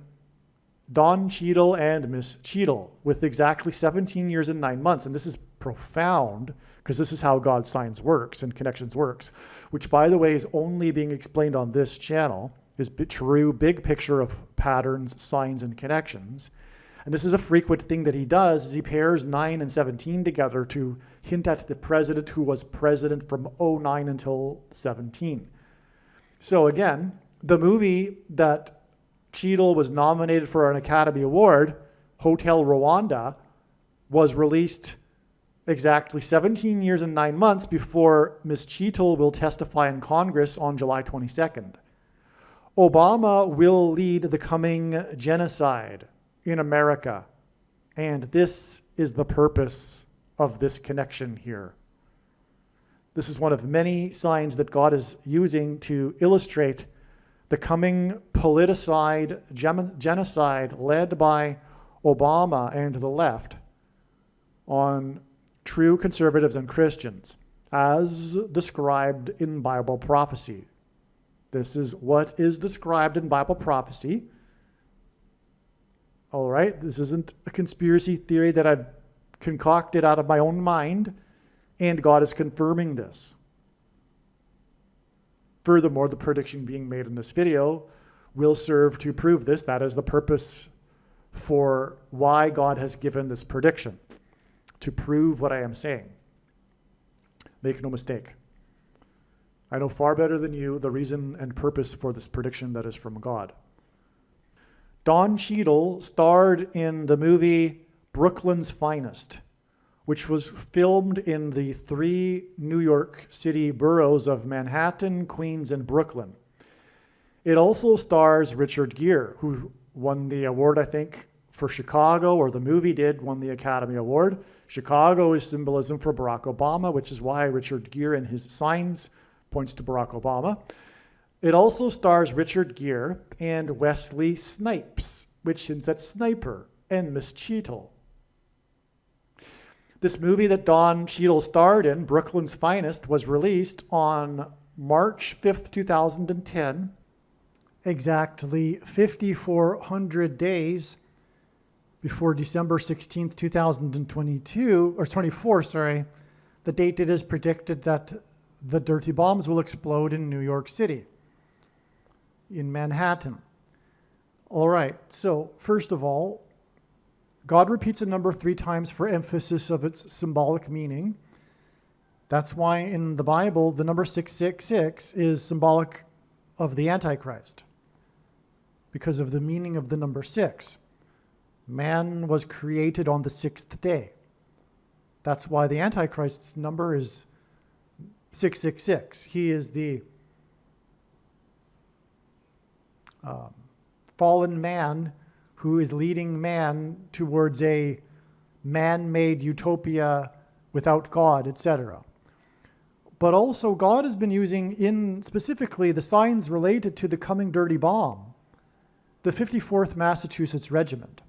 Don Cheadle and Miss Cheadle with exactly 17 years and 9 months. And this is profound because this is how God's signs works and connections works, which, by the way, is only being explained on this channel. his true big picture of patterns, signs, and connections. And this is a frequent thing that he does, is he pairs 9 and 17 together to hint at the president who was president from 09 until 17. So again, the movie that Cheadle was nominated for an Academy Award, Hotel Rwanda, was released exactly 17 years and 9 months before Ms. Cheadle will testify in Congress on July 22nd. Obama will lead the coming genocide in America, and this is the purpose of this connection here. This is one of many signs that God is using to illustrate the coming politicide genocide led by Obama and the left on true conservatives and Christians, as described in Bible prophecy. This is what is described in Bible prophecy. All right, this isn't a conspiracy theory that I've concocted out of my own mind, and God is confirming this. Furthermore, the prediction being made in this video will serve to prove this. That is the purpose for why God has given this prediction, to prove what I am saying. Make no mistake. I know far better than you the reason and purpose for this prediction that is from God. Don Cheadle starred in the movie Brooklyn's Finest, which was filmed in the 3 New York City boroughs of Manhattan, Queens, and Brooklyn. It also stars Richard Gere, who won the award, I think, for Chicago, or the movie won the Academy Award. Chicago is symbolism for Barack Obama, which is why Richard Gere in his signs points to Barack Obama. It also stars Richard Gere and Wesley Snipes, which hints at Sniper and Miss Cheadle. This movie that Don Cheadle starred in, Brooklyn's Finest, was released on March 5th, 2010, exactly 5,400 days before December 16th, 2022, or 24, sorry, the date it is predicted that the dirty bombs will explode in New York City, in Manhattan. All right, so first of all, God repeats a number 3 times for emphasis of its symbolic meaning. That's why in the Bible, the number 666 is symbolic of the Antichrist, because of the meaning of the number 6. Man was created on the 6th day. That's why the Antichrist's number is 666. He is the fallen man who is leading man towards a man-made utopia without God, etc. But also God has been using in specifically the signs related to the coming dirty bomb, the 54th Massachusetts Regiment.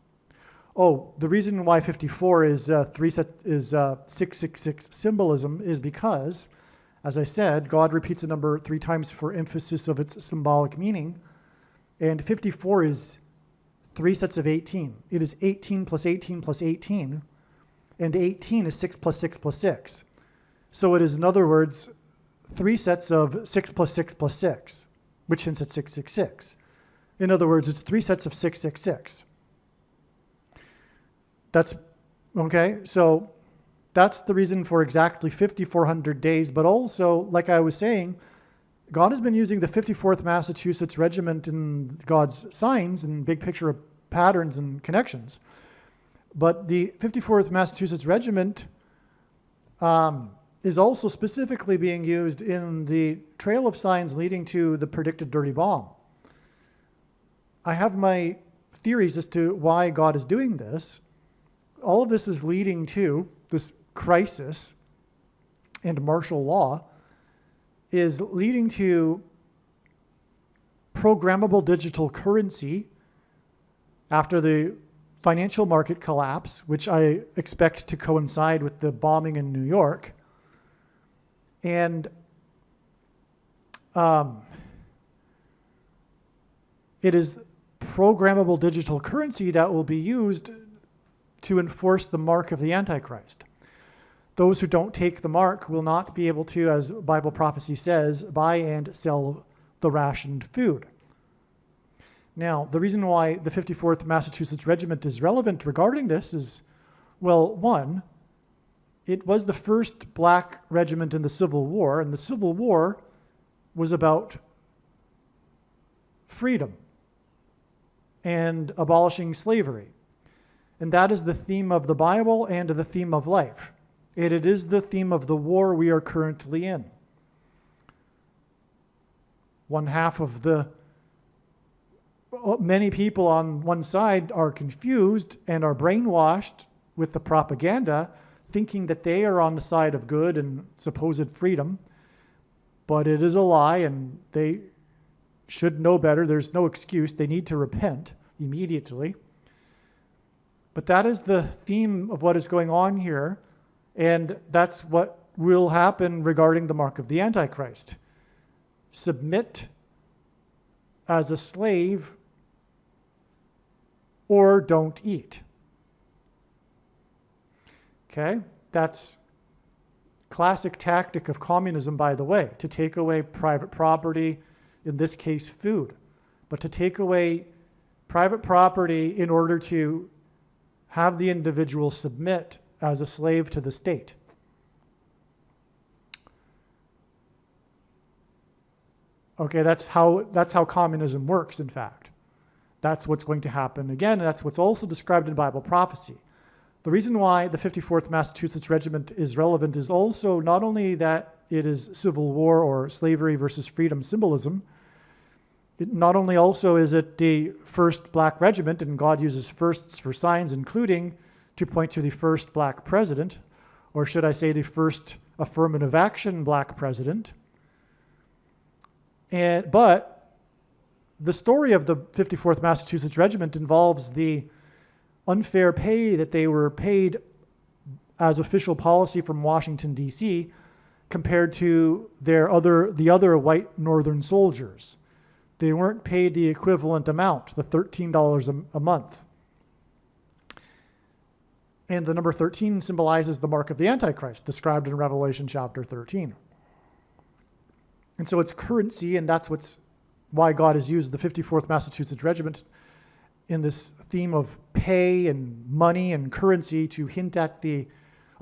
Oh, the reason why 54 is 666 symbolism is because, as I said, God repeats a number 3 times for emphasis of its symbolic meaning, and 54 is 3 sets of 18. It is 18 plus 18 plus 18, and 18 is 6 plus 6 plus 6. So it is, in other words, 3 sets of 6 plus 6 plus 6, which hints at 666. In other words, it's 3 sets of 666. That's, okay, so that's the reason for exactly 5,400 days, but also, like I was saying, God has been using the 54th Massachusetts Regiment in God's signs and big picture of patterns and connections. But the 54th Massachusetts Regiment is also specifically being used in the trail of signs leading to the predicted dirty bomb. I have my theories as to why God is doing this. All of this is leading to this crisis, and martial law is leading to programmable digital currency after the financial market collapse, which I expect to coincide with the bombing in New York. And it is programmable digital currency that will be used to enforce the mark of the Antichrist. Those who don't take the mark will not be able to, as Bible prophecy says, buy and sell the rationed food. Now, the reason why the 54th Massachusetts Regiment is relevant regarding this is, well, one, it was the first black regiment in the Civil War, and the Civil War was about freedom and abolishing slavery. And that is the theme of the Bible and the theme of life. And it is the theme of the war we are currently in. One half of many people on one side are confused and are brainwashed with the propaganda, thinking that they are on the side of good and supposed freedom. But it is a lie, and they should know better. There's no excuse. They need to repent immediately. But that is the theme of what is going on here, and that's what will happen regarding the mark of the Antichrist. Submit as a slave or don't eat. Okay? That's classic tactic of communism, by the way, to take away private property, in this case food, but to take away private property in order to have the individual submit as a slave to the state. Okay, that's how communism works, in fact. That's what's going to happen again, and that's what's also described in Bible prophecy. The reason why the 54th Massachusetts Regiment is relevant is also not only that it is Civil War or slavery versus freedom symbolism, it not only also is it the first black regiment, and God uses firsts for signs, including to point to the first black president, or should I say the first affirmative action black president. But the story of the 54th Massachusetts Regiment involves the unfair pay that they were paid as official policy from Washington, D.C., compared to the other white northern soldiers. They weren't paid the equivalent amount, the $13 a month. And the number 13 symbolizes the mark of the Antichrist, described in Revelation chapter 13. And so it's currency, and that's why God has used the 54th Massachusetts Regiment in this theme of pay and money and currency to hint at the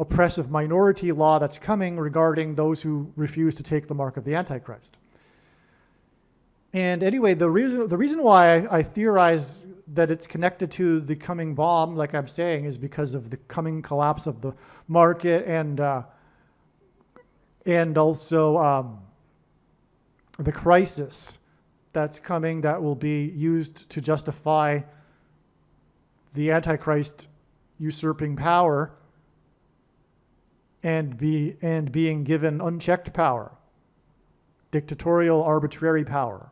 oppressive minority law that's coming regarding those who refuse to take the mark of the Antichrist. And anyway, the reason why I theorize that it's connected to the coming bomb, like I'm saying, is because of the coming collapse of the market and also the crisis that's coming that will be used to justify the Antichrist usurping power and being given unchecked power, dictatorial, arbitrary power.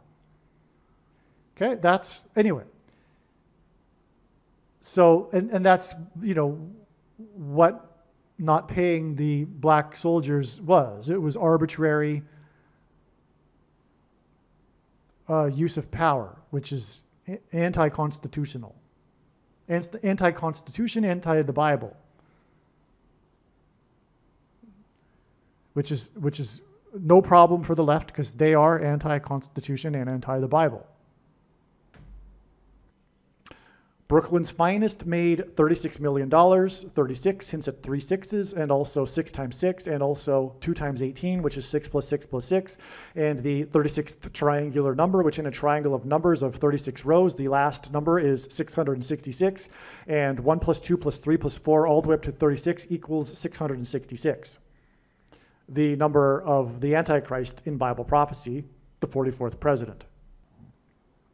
Okay, that's, anyway. So, and that's, what not paying the black soldiers was. It was arbitrary use of power, which is anti-constitutional. Anti-constitution, anti-the Bible. Which is no problem for the left because they are anti-constitution and anti-the Bible. Brooklyn's Finest made $36 million, 36 hints at 3 6s, and also 6 times 6, and also 2 times 18, which is 6 plus 6 plus 6, and the 36th triangular number, which in a triangle of numbers of 36 rows, the last number is 666, and 1 plus 2 plus 3 plus 4 all the way up to 36 equals 666. The number of the Antichrist in Bible prophecy, the 44th president.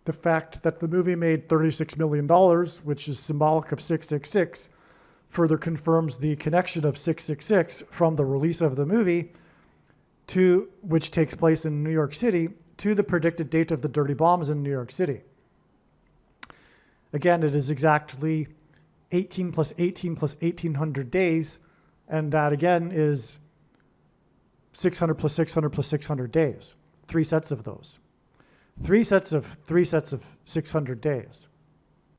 The fact that the movie made $36 million, which is symbolic of 666, further confirms the connection of 666 from the release of the movie, which takes place in New York City, to the predicted date of the dirty bombs in New York City. Again, it is exactly 18 plus 18 plus 1800 days, and that again is 600 plus 600 plus 600 days. 3 sets of those. 3 sets of 600 days.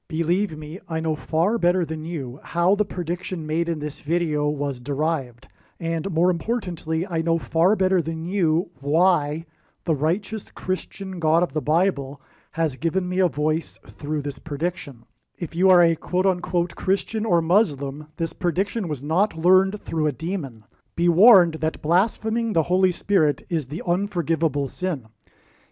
Believe me, I know far better than you how the prediction made in this video was derived. And more importantly, I know far better than you why the righteous Christian God of the Bible has given me a voice through this prediction. If you are a quote-unquote Christian or Muslim, this prediction was not learned through a demon. Be warned that blaspheming the Holy Spirit is the unforgivable sin.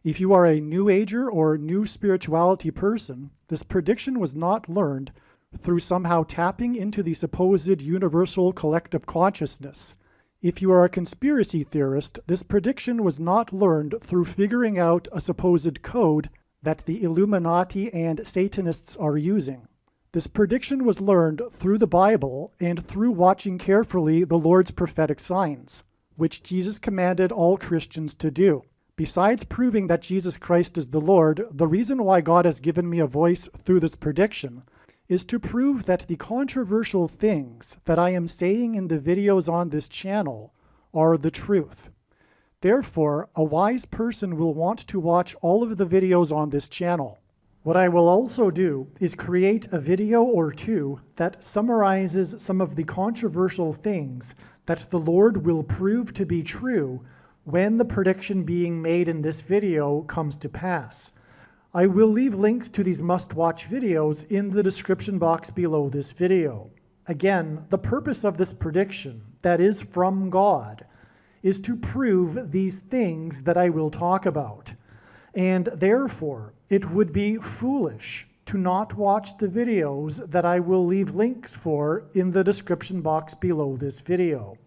If you are a New Ager or New Spirituality person, this prediction was not learned through somehow tapping into the supposed universal collective consciousness. If you are a conspiracy theorist, this prediction was not learned through figuring out a supposed code that the Illuminati and Satanists are using. This prediction was learned through the Bible and through watching carefully the Lord's prophetic signs, which Jesus commanded all Christians to do. Besides proving that Jesus Christ is the Lord, the reason why God has given me a voice through this prediction is to prove that the controversial things that I am saying in the videos on this channel are the truth. Therefore, a wise person will want to watch all of the videos on this channel. What I will also do is create a video or two that summarizes some of the controversial things that the Lord will prove to be true when the prediction being made in this video comes to pass. I will leave links to these must-watch videos in the description box below this video. Again, the purpose of this prediction, that is from God, is to prove these things that I will talk about. And therefore, it would be foolish to not watch the videos that I will leave links for in the description box below this video.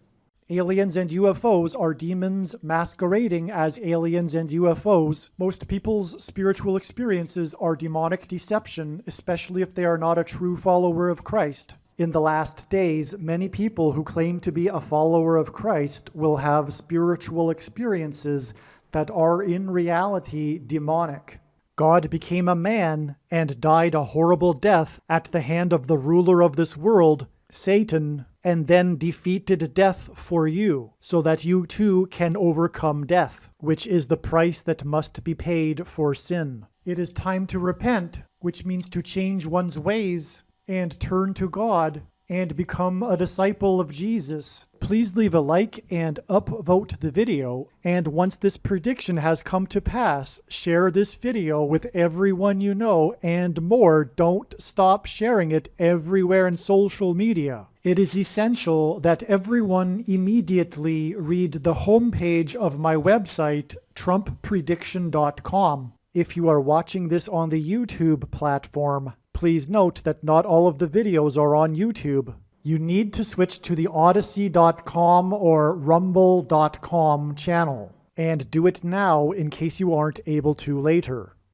Aliens and UFOs are demons masquerading as aliens and UFOs. Most people's spiritual experiences are demonic deception, especially if they are not a true follower of Christ. In the last days, many people who claim to be a follower of Christ will have spiritual experiences that are in reality demonic. God became a man and died a horrible death at the hand of the ruler of this world, Satan, and then defeated death for you, so that you too can overcome death, which is the price that must be paid for sin. It is time to repent, which means to change one's ways and turn to God and become a disciple of Jesus. Please leave a like and upvote the video, and once this prediction has come to pass, share this video with everyone you know, and more, don't stop sharing it everywhere in social media. It is essential that everyone immediately read the homepage of my website, TrumpPrediction.com. If you are watching this on the YouTube platform, please note that not all of the videos are on YouTube. You need to switch to the Odyssey.com or Rumble.com channel, and do it now in case you aren't able to later.